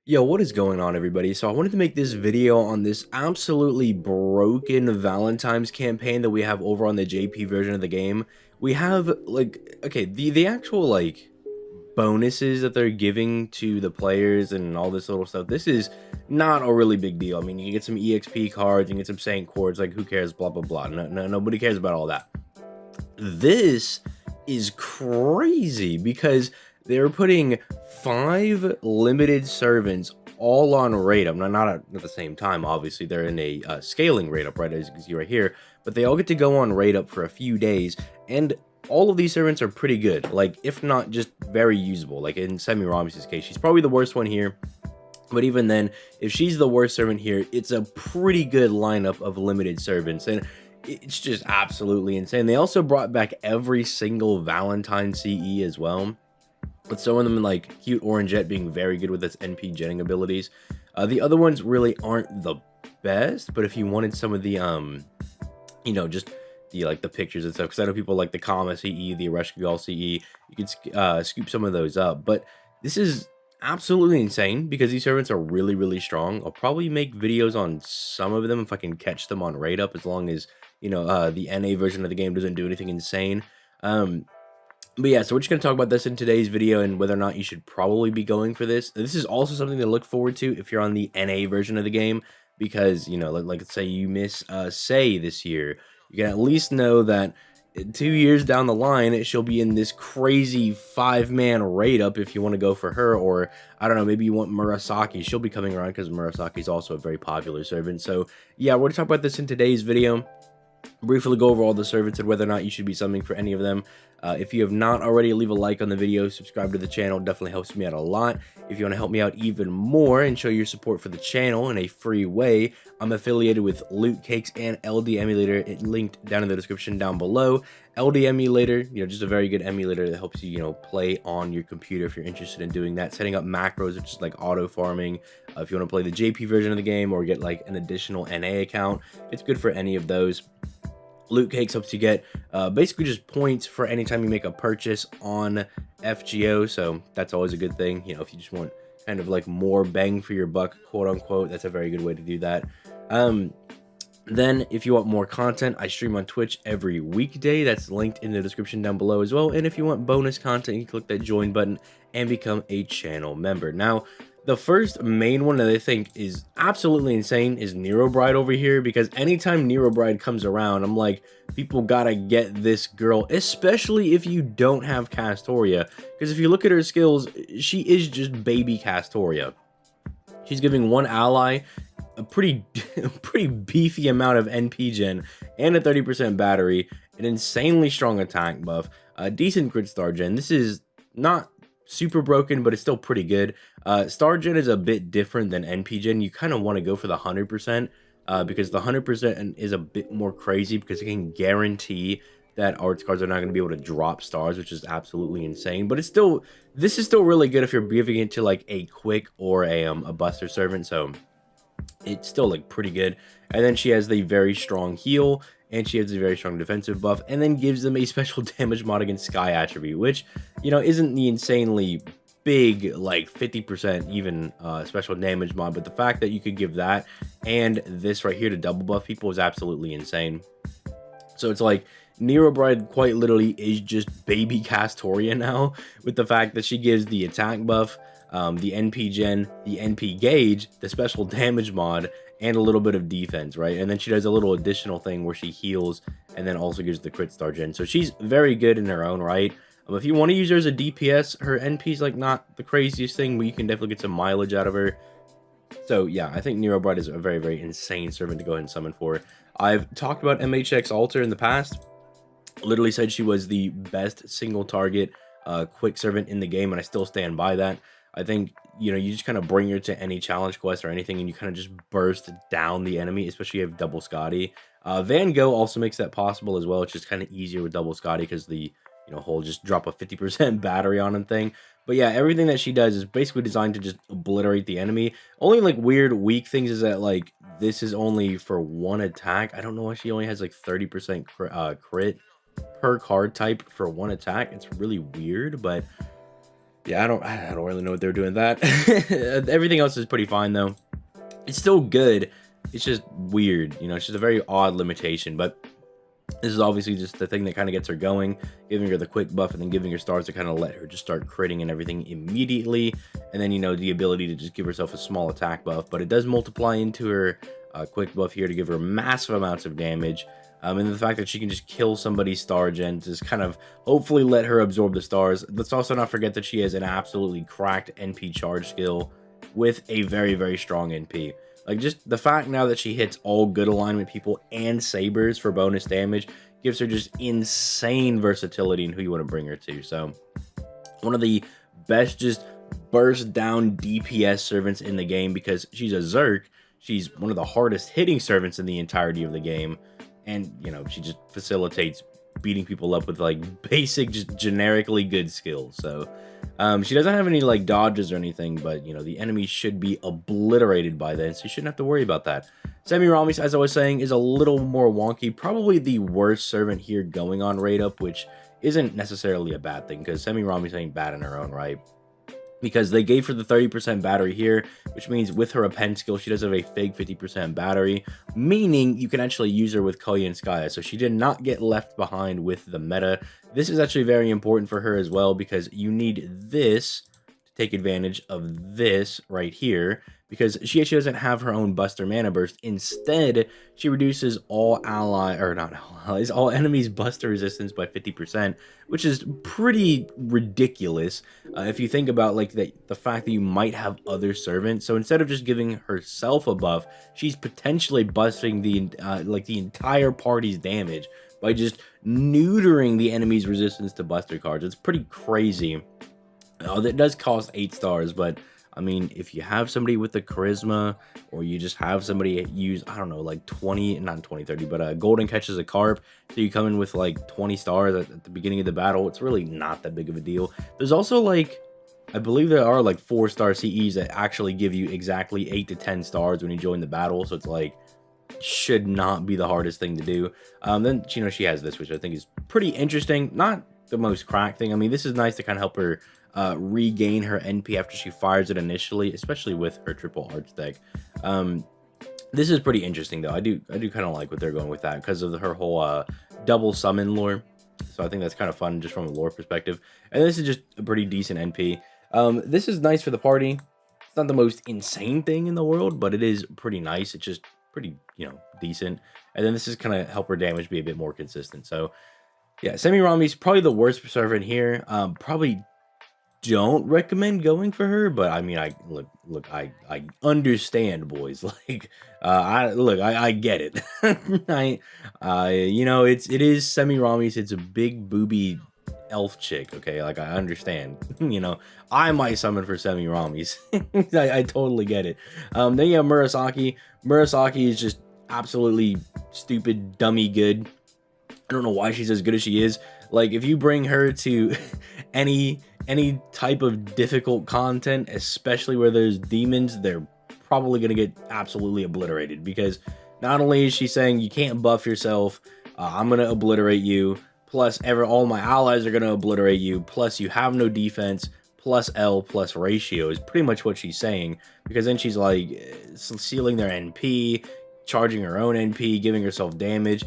Yo, what is going on, everybody? So I wanted to make this video on this absolutely broken Valentine's campaign that we have over on the JP version of the game. We have like, okay, the actual like bonuses that they're giving to the players and all this little stuff. This is not a really big deal. I mean, you get some EXP cards, you get some Saint cords, like who cares, blah blah blah. Nobody cares about all that. This is crazy because they're putting 5 limited servants all on rate up. Not at the same time, obviously. They're in a scaling rate up, right, as you can see right here. But they all get to go on rate up for a few days. And all of these servants are pretty good. Like, if not just very usable. Like in Semiramis' case, she's probably the worst one here. But even then, if she's the worst servant here, it's a pretty good lineup of limited servants. And it's just absolutely insane. They also brought back every single Valentine CE as well, with some of them like cute Orangeette being very good with its NP jetting abilities. The other ones really aren't the best, but if you wanted some of the just the like the pictures and stuff, because I know people like the Kama CE, the Yugioh CE, you could scoop some of those up. But this is absolutely insane because these servants are really strong. I'll probably make videos on some of them if I can catch them on rate up, as long as the NA version of the game doesn't do anything insane. But yeah, so we're just going to talk about this in today's video and whether or not you should probably be going for this. This is also something to look forward to if you're on the NA version of the game, because, like let's say you miss Say this year, you can at least know that 2 years down the line, she'll be in this crazy 5-man rate up if you want to go for her. Or, I don't know, maybe you want Murasaki. She'll be coming around because Murasaki is also a very popular servant. So yeah, we're going to talk about this in today's video. Briefly go over all the servants and whether or not you should be summoning for any of them. If you have not already, leave a like on the video, subscribe to the channel, definitely helps me out a lot. If you want to help me out even more and show your support for the channel in a free way, I'm affiliated with Loot Cakes and LD Emulator, linked down in the description down below. LD Emulator, just a very good emulator that helps you, play on your computer if you're interested in doing that. Setting up macros, which is like auto farming. If you want to play the JP version of the game or get like an additional NA account, it's good for any of those. Loot Cakes helps you get basically just points for anytime you make a purchase on FGO, so that's always a good thing. If you just want kind of like more bang for your buck, quote unquote, that's a very good way to do that. Then if you want more content, I stream on Twitch every weekday. That's linked in the description down below as well. And if you want bonus content, you can click that join button and become a channel member. Now, the first main one that I think is absolutely insane is Nero Bride over here, because anytime Nero Bride comes around, I'm like, people gotta get this girl, especially if you don't have Castoria. Because if you look at her skills, she is just baby Castoria. She's giving one ally a pretty pretty beefy amount of NP gen and a 30% battery, an insanely strong attack buff, a decent crit star gen. This is not super broken, but it's still pretty good. Star gen is a bit different than NP gen. You kind of want to go for the 100%, because the 100% is a bit more crazy, because it can guarantee that arts cards are not going to be able to drop stars, which is absolutely insane. But this is still really good if you're giving it to like a quick or a buster servant. So it's still like pretty good. And then she has the very strong heal, and she has a very strong defensive buff, and then gives them a special damage mod against Sky attribute, which isn't the insanely big, like 50% even special damage mod, but the fact that you could give that and this right here to double buff people is absolutely insane. So it's like Nero Bride quite literally is just baby Castoria now, with the fact that she gives the attack buff, the NP gen, the NP gauge, the special damage mod, and a little bit of defense, right? And then she does a little additional thing where she heals and then also gives the crit star gen. So she's very good in her own right. If you want to use her as a DPS, her NP is like not the craziest thing, but you can definitely get some mileage out of her. So yeah, I think Nero Bride is a very insane servant to go ahead and summon for. I've talked about MHX Alter in the past. Literally said she was the best single target quick servant in the game, and I still stand by that. I think you just kind of bring her to any challenge quest or anything, and you kind of just burst down the enemy, especially if you have double Scotty. Van Gogh also makes that possible as well. It's just kind of easier with double Scotty because the whole just drop a 50% battery on him thing. But yeah, everything that she does is basically designed to just obliterate the enemy. Only like weird weak things is that like this is only for one attack. I don't know why she only has like 30% crit per card type for one attack. It's really weird, but Yeah, I don't really know what they're doing with that. Everything else is pretty fine though. It's still good. It's just weird, you know. It's just a very odd limitation, but this is obviously just the thing that kind of gets her going, giving her the quick buff and then giving her stars to kind of let her just start critting and everything immediately. And then, you know, the ability to just give herself a small attack buff, but it does multiply into her quick buff here to give her massive amounts of damage. And the fact that she can just kill somebody's star gen to just kind of hopefully let her absorb the stars. Let's also not forget that she has an absolutely cracked NP charge skill with a very, very strong NP. Like, just the fact now that she hits all good alignment people and sabers for bonus damage gives her just insane versatility in who you want to bring her to. So, one of the best just burst down DPS servants in the game because she's a Zerk. She's one of the hardest hitting servants in the entirety of the game. And, you know, she just facilitates beating people up with like basic, just generically good skills. So, she doesn't have any like dodges or anything, but you know, the enemy should be obliterated by then, so you shouldn't have to worry about that. Semiramis, as I was saying, is a little more wonky. Probably the worst servant here going on rate up, which isn't necessarily a bad thing because Semiramis ain't bad in her own right. Because they gave her the 30% battery here, which means with her append skill, she does have a fake 50% battery, meaning you can actually use her with Koya and Skya. So she did not get left behind with the meta. This is actually very important for her as well because you need this to take advantage of this right here because she actually doesn't have her own Buster Mana Burst. Instead, she reduces all all enemies Buster resistance by 50%, which is pretty ridiculous if you think about like the fact that you might have other servants. So instead of just giving herself a buff, she's potentially busting the the entire party's damage by just neutering the enemy's resistance to Buster cards. It's pretty crazy. That does cost 8 stars, but I mean, if you have somebody with the charisma, or you just have somebody use, I don't know, like 20, not 20, 30, but golden catches a carp, so you come in with like 20 stars at the beginning of the battle, it's really not that big of a deal. There's also like, I believe there are like 4-star CEs that actually give you exactly 8 to 10 stars when you join the battle, so it's like, should not be the hardest thing to do. Then, you know, she has this, which I think is pretty interesting. Not the most cracked thing. I mean, this is nice to kind of help her regain her NP after she fires it initially, especially with her triple arch deck. This is pretty interesting though. I do kind of like what they're going with that because of her whole double summon lore. So I think that's kind of fun just from a lore perspective. And this is just a pretty decent NP. This is nice for the party. It's not the most insane thing in the world, but it is pretty nice. It's just pretty, you know, decent. And then this is kind of help her damage be a bit more consistent. So yeah, Semirami's probably the worst servant here. Probably don't recommend going for her, but I mean, I understand, boys. Like, I get it. You know, it is Semiramis. It's a big booby elf chick. Okay, like I understand. You know, I might summon for Semiramis. I totally get it. Then you have Murasaki. Murasaki is just absolutely stupid, dummy good. I don't know why she's as good as she is. Like, if you bring her to any type of difficult content, especially where there's demons, they're probably going to get absolutely obliterated because not only is she saying you can't buff yourself, I'm going to obliterate you, plus all my allies are going to obliterate you, plus you have no defense, plus L plus ratio is pretty much what she's saying, because then she's like sealing their NP, charging her own NP, giving herself damage.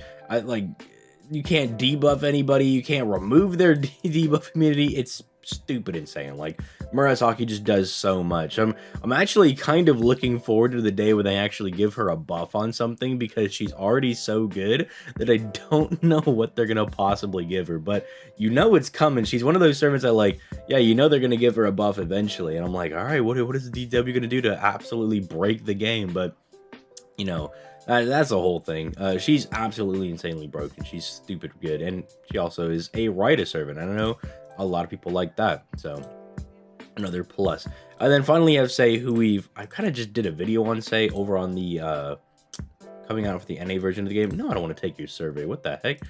You can't debuff anybody, you can't remove their debuff immunity. It's stupid insane. Like, Murasaki just does so much. I'm actually kind of looking forward to the day where they actually give her a buff on something, because she's already so good that I don't know what they're gonna possibly give her, but you know it's coming. She's one of those servants that, like, yeah, you know they're gonna give her a buff eventually, and I'm like, all right, what is the DW gonna do to absolutely break the game? But you know, that's the whole thing. She's absolutely insanely broken. She's stupid good, and she also is a Rita servant. I don't know, a lot of people like that, so another plus. And then finally you have Sei, who I kind of just did a video on Sei over on the coming out for the NA version of the game. No, I don't want to take your survey. What the heck?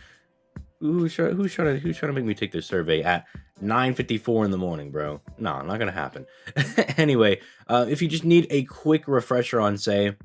Who's trying to make me take their survey at 9:54 in the morning, bro? No, not gonna happen. Anyway, if you just need a quick refresher on Sei,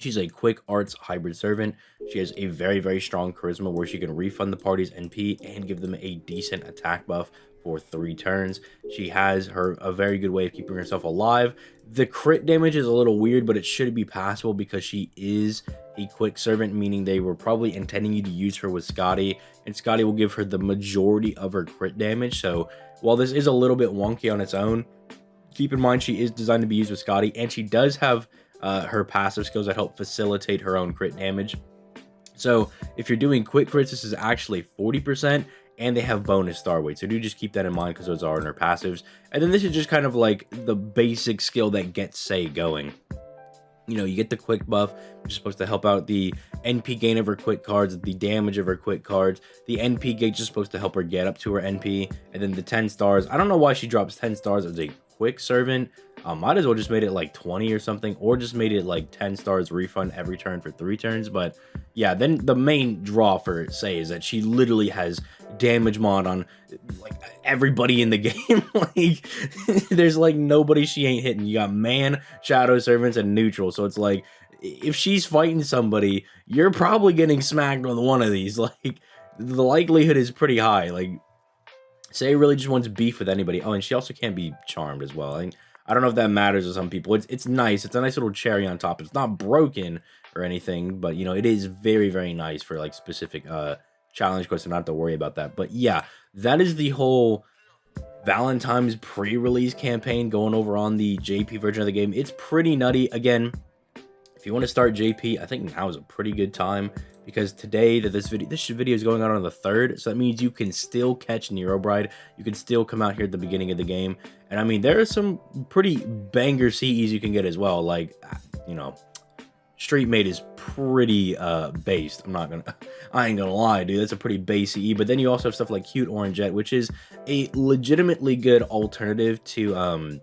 She's a quick arts hybrid servant. She has a very, very strong charisma where she can refund the party's NP and give them a decent attack buff for 3 turns. She has a very good way of keeping herself alive. The crit damage is a little weird, but it should be passable because she is a quick servant, meaning they were probably intending you to use her with Scotty, and Scotty will give her the majority of her crit damage. So while this is a little bit wonky on its own, keep in mind she is designed to be used with Scotty, and she does have her passive skills that help facilitate her own crit damage. So if you're doing quick crits, this is actually 40%, and they have bonus star weight. So do just keep that in mind because those are in her passives. And then this is just kind of like the basic skill that gets Sei going. You know, you get the quick buff, which is supposed to help out the NP gain of her quick cards, the damage of her quick cards. The NP gauge is supposed to help her get up to her NP. And then the 10 stars. I don't know why she drops 10 stars as a quick servant. Might as well just made it like 20 or something, or just made it like 10 stars refund every turn for 3 turns. But yeah, then the main draw for Sei is that she literally has damage mod on like everybody in the game. Like there's like nobody she ain't hitting. You got man, shadow servants, and neutral. So it's like if she's fighting somebody, you're probably getting smacked with one of these. Like the likelihood is pretty high. Like Sei really just wants beef with anybody. Oh, and she also can't be charmed as well. I don't know if that matters to some people. It's nice. It's a nice little cherry on top. It's not broken or anything, but you know, it is very, very nice for like specific challenge quests, so not have to worry about that. But yeah, that is the whole Valentine's pre-release campaign going over on the JP version of the game. It's pretty nutty. Again, if you want to start JP, I think now is a pretty good time because today that this video is going out on the 3rd, so that means you can still catch Nero Bride. You can still come out here at the beginning of the game, and I mean there are some pretty banger CEs you can get as well. Like, you know, Street Mate is pretty based. I ain't gonna lie, dude. That's a pretty base CE. But then you also have stuff like Cute Orangeette, which is a legitimately good alternative to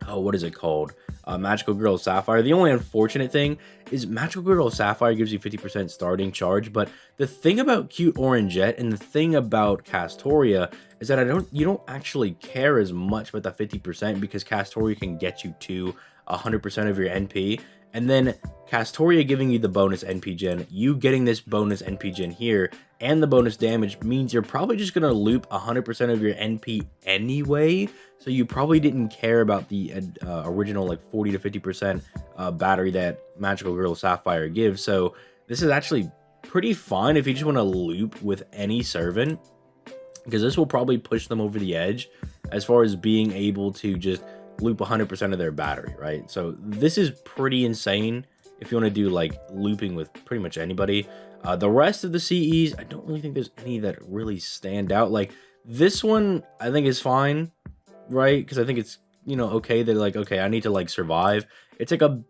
oh, what is it called? Magical Girl Sapphire. The only unfortunate thing is Magical Girl Sapphire gives you 50% starting charge, but the thing about Cute Orangeette and the thing about Castoria is that you don't actually care as much about the 50% because Castoria can get you to 100% of your NP. And then Castoria giving you the bonus NP gen, you getting this bonus NP gen here, and the bonus damage means you're probably just going to loop 100% of your NP anyway. So you probably didn't care about the original like 40 to 50% battery that Magical Girl Sapphire gives. So this is actually pretty fun if you just want to loop with any servant, because this will probably push them over the edge as far as being able to just loop 100% of their battery, right? So this is pretty insane if you want to do like looping with pretty much anybody. The rest of the CEs, I don't really think there's any that really stand out. Like this one, I think is fine, right? Because I think it's, you know, okay. They're like, okay, I need to like survive. It's like a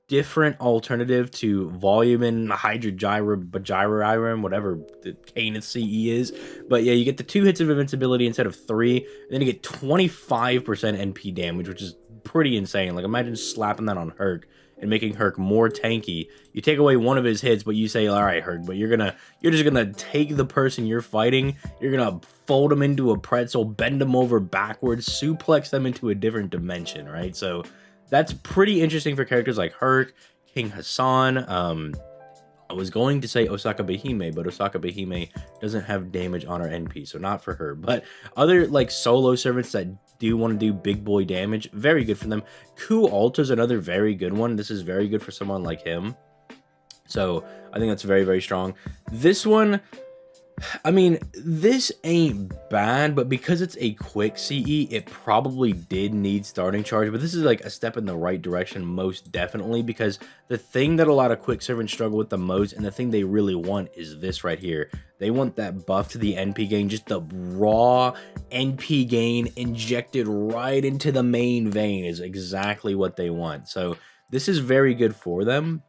different alternative to volume and Hydrogyra, whatever the Canis CE is. But yeah, you get the 2 hits of invincibility instead of 3, and then you get 25% NP damage, which is pretty insane. Like imagine slapping that on Herc and making Herc more tanky. You take away one of his hits, but you say, all right, Herc, but you're just gonna take the person you're fighting, you're gonna fold them into a pretzel, bend them over backwards, suplex them into a different dimension, right? So that's pretty interesting for characters like Herc, King Hassan. I was going to say Osaka Behime, but Osaka Behime doesn't have damage on her NP, so not for her. But other like solo servants that do want to do big boy damage, very good for them. Ku Alta is another very good one. This is very good for someone like him. So I think that's very, very strong. This one, I mean, this ain't bad, but because it's a quick CE, it probably did need starting charge. But this is like a step in the right direction, most definitely, because the thing that a lot of quick servants struggle with the most, and the thing they really want, is this right here. They want that buff to the NP gain, just the raw NP gain injected right into the main vein is exactly what they want. So this is very good for them.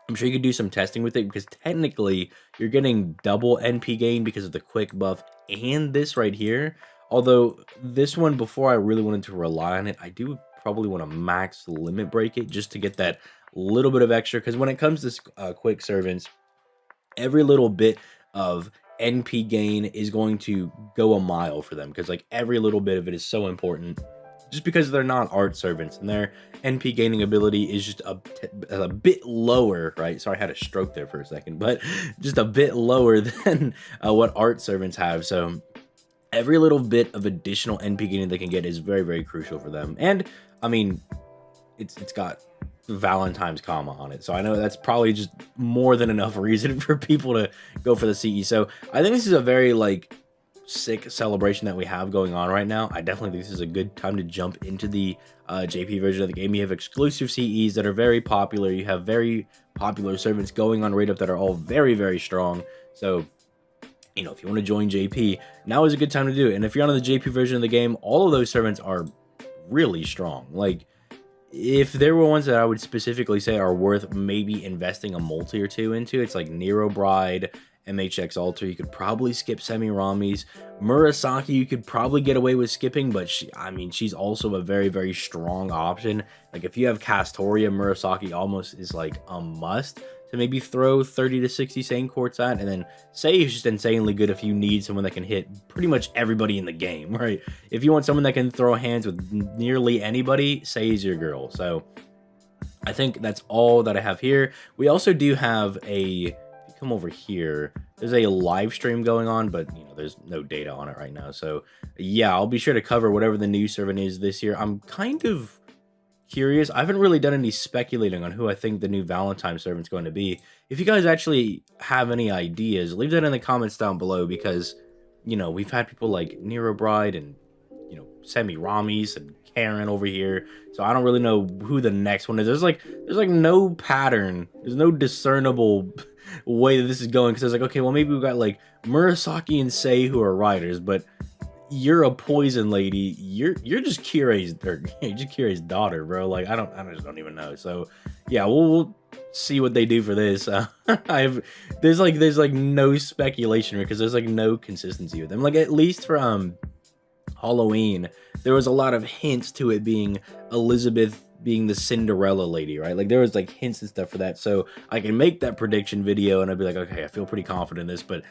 I'm sure you could do some testing with it because technically you're getting double NP gain because of the quick buff and this right here. Although this one, before I really wanted to rely on it, I do probably want to max limit break it just to get that little bit of extra. Because when it comes to quick servants, every little bit of NP gain is going to go a mile for them because like every little bit of it is so important. just because they're not art servants and their NP gaining ability is just a bit lower, right? Sorry, I had a stroke there for a second, but just a bit lower than what art servants have. So every little bit of additional NP gaining they can get is very, very crucial for them. And I mean, it's got Valentine's comma on it. So I know that's probably just more than enough reason for people to go for the CE. So I think this is a very like sick celebration that we have going on right now. I definitely think this is a good time to jump into the JP version of the game. You have exclusive CEs that are very popular. You have very popular servants going on raid up that are all very, very strong. So you know, if you want to join JP, now is a good time to do it. And if you're on the JP version of the game, all of those servants are really strong. Like, if there were ones that I would specifically say are worth maybe investing a multi or two into, it's like Nero Bride, MHX Alter. You could probably skip Semirami's. Murasaki, you could probably get away with skipping, but I mean, she's also a very, very strong option. Like, if you have Castoria, Murasaki almost is like a must to maybe throw 30 to 60 Sane Quartz at. And then Sei is just insanely good if you need someone that can hit pretty much everybody in the game, right? If you want someone that can throw hands with nearly anybody, Sei is your girl. So I think that's all that I have here. We also do have a, if you come over here, there's a live stream going on, but you know, there's no data on it right now. So yeah, I'll be sure to cover whatever the new servant is this year. I'm kind of curious. I haven't really done any speculating on who I think the new Valentine servant's going to be. If you guys actually have any ideas, leave that in the comments down below, because, you know, we've had people like Nero Bride and, you know, Semiramis and Karen over here. So I don't really know who the next one is. There's like no pattern. There's no discernible way that this is going, because it's like, okay, well, maybe we've got like Murasaki and Sei who are riders, but you're a poison lady. You're just Kirei's, or you're just Kirei's daughter, bro. Like, I just don't even know. So yeah, we'll see what they do for this. There's like no speculation, because there's like no consistency with them. Like, at least for Halloween, there was a lot of hints to it being Elizabeth being the Cinderella lady, right? Like, there was like hints and stuff for that. So I can make that prediction video and I'd be like, okay, I feel pretty confident in this. But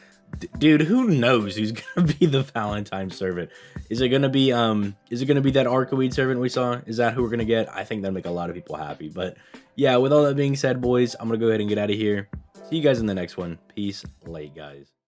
dude, who knows who's gonna be the Valentine servant? Is it gonna be that Arcoweed servant we saw? Is that who we're gonna get? I think that'd make a lot of people happy. But yeah, with all that being said, boys, I'm gonna go ahead and get out of here. See you guys in the next one. Peace, late guys.